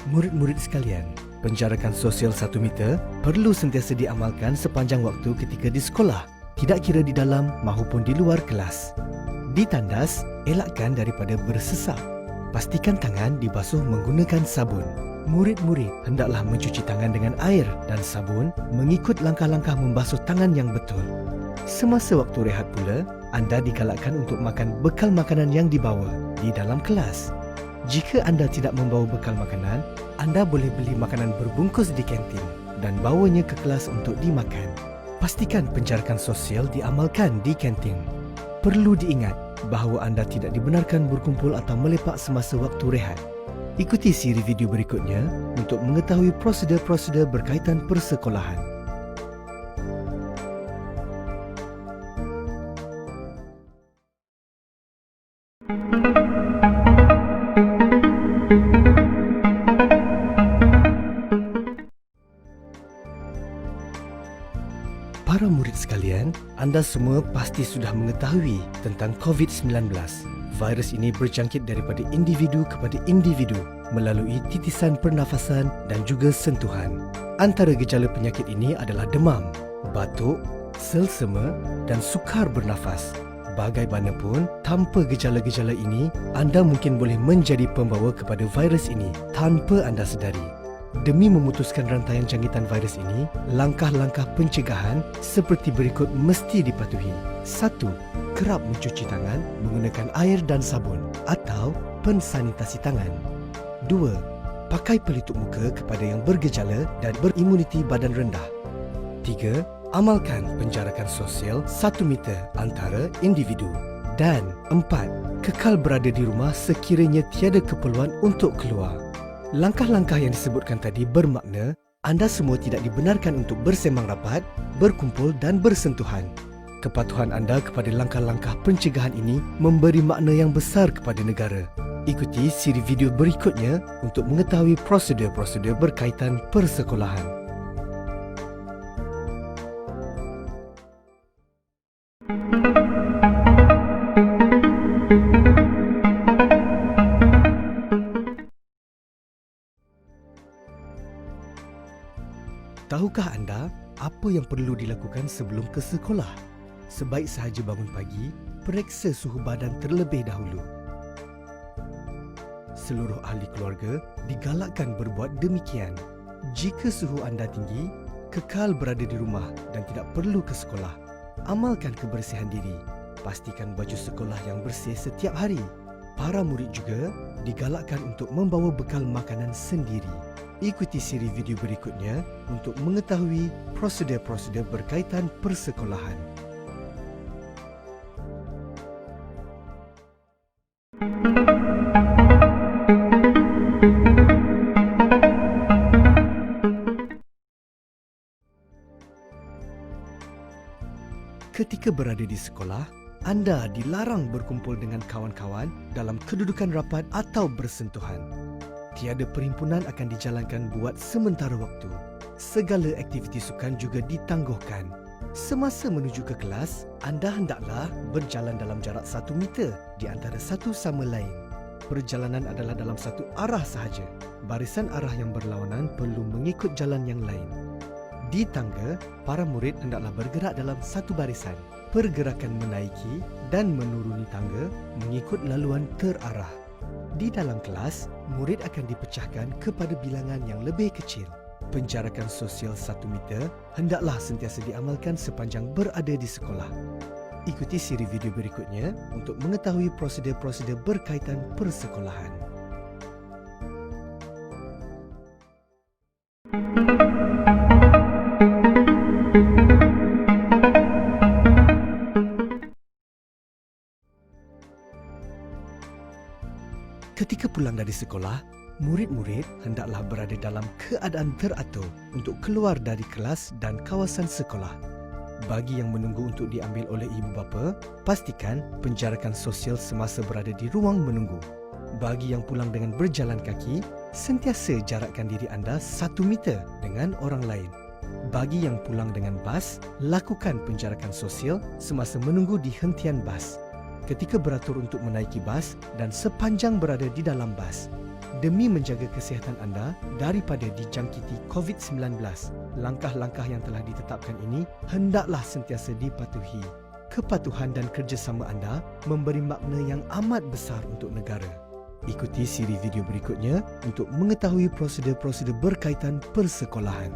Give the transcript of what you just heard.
Murid-murid sekalian, penjarakan sosial 1 meter perlu sentiasa diamalkan sepanjang waktu ketika di sekolah, tidak kira di dalam mahupun di luar kelas. Di tandas, elakkan daripada bersesap. Pastikan tangan dibasuh menggunakan sabun. Murid-murid hendaklah mencuci tangan dengan air dan sabun mengikut langkah-langkah membasuh tangan yang betul. Semasa waktu rehat pula, anda digalakkan untuk makan bekal makanan yang dibawa di dalam kelas. Jika anda tidak membawa bekal makanan, anda boleh beli makanan berbungkus di kantin dan bawanya ke kelas untuk dimakan. Pastikan penjarakan sosial diamalkan di kantin. Perlu diingat bahawa anda tidak dibenarkan berkumpul atau melepak semasa waktu rehat. Ikuti siri video berikutnya untuk mengetahui prosedur-prosedur berkaitan persekolahan. Para murid sekalian, anda semua pasti sudah mengetahui tentang COVID-19. Virus ini berjangkit daripada individu kepada individu melalui titisan pernafasan dan juga sentuhan. Antara gejala penyakit ini adalah demam, batuk, selsema dan sukar bernafas. Bagaimanapun, tanpa gejala-gejala ini, anda mungkin boleh menjadi pembawa kepada virus ini tanpa anda sedari. Demi memutuskan rantaian jangkitan virus ini, langkah-langkah pencegahan seperti berikut mesti dipatuhi. 1. Kerap mencuci tangan menggunakan air dan sabun atau pensanitasi tangan. 2. Pakai pelitup muka kepada yang bergejala dan berimuniti badan rendah. 3. Amalkan penjarakan sosial 1 meter antara individu. Dan 4. Kekal berada di rumah sekiranya tiada keperluan untuk keluar. Langkah-langkah yang disebutkan tadi bermakna anda semua tidak dibenarkan untuk bersembang rapat, berkumpul dan bersentuhan. Kepatuhan anda kepada langkah-langkah pencegahan ini memberi makna yang besar kepada negara. Ikuti siri video berikutnya untuk mengetahui prosedur-prosedur berkaitan persekolahan. Tahukah anda apa yang perlu dilakukan sebelum ke sekolah? Sebaik sahaja bangun pagi, periksa suhu badan terlebih dahulu. Seluruh ahli keluarga digalakkan berbuat demikian. Jika suhu anda tinggi, kekal berada di rumah dan tidak perlu ke sekolah. Amalkan kebersihan diri. Pastikan baju sekolah yang bersih setiap hari. Para murid juga digalakkan untuk membawa bekal makanan sendiri. Ikuti siri video berikutnya untuk mengetahui prosedur-prosedur berkaitan persekolahan. Ketika berada di sekolah, anda dilarang berkumpul dengan kawan-kawan dalam kedudukan rapat atau bersentuhan. Tiada perhimpunan akan dijalankan buat sementara waktu. Segala aktiviti sukan juga ditangguhkan. Semasa menuju ke kelas, anda hendaklah berjalan dalam jarak 1 meter di antara satu sama lain. Perjalanan adalah dalam satu arah sahaja. Barisan arah yang berlawanan perlu mengikut jalan yang lain. Di tangga, para murid hendaklah bergerak dalam satu barisan. Pergerakan menaiki dan menuruni tangga mengikut laluan terarah. Di dalam kelas, murid akan dipecahkan kepada bilangan yang lebih kecil. Penjarakan sosial 1 meter hendaklah sentiasa diamalkan sepanjang berada di sekolah. Ikuti siri video berikutnya untuk mengetahui prosedur-prosedur berkaitan persekolahan. Ketika pulang dari sekolah, murid-murid hendaklah berada dalam keadaan teratur untuk keluar dari kelas dan kawasan sekolah. Bagi yang menunggu untuk diambil oleh ibu bapa, pastikan penjarakan sosial semasa berada di ruang menunggu. Bagi yang pulang dengan berjalan kaki, sentiasa jarakkan diri anda 1 meter dengan orang lain. Bagi yang pulang dengan bas, lakukan penjarakan sosial semasa menunggu di hentian bas. Ketika beratur untuk menaiki bas dan sepanjang berada di dalam bas. Demi menjaga kesihatan anda daripada dijangkiti COVID-19, langkah-langkah yang telah ditetapkan ini hendaklah sentiasa dipatuhi. Kepatuhan dan kerjasama anda memberi makna yang amat besar untuk negara. Ikuti siri video berikutnya untuk mengetahui prosedur-prosedur berkaitan persekolahan.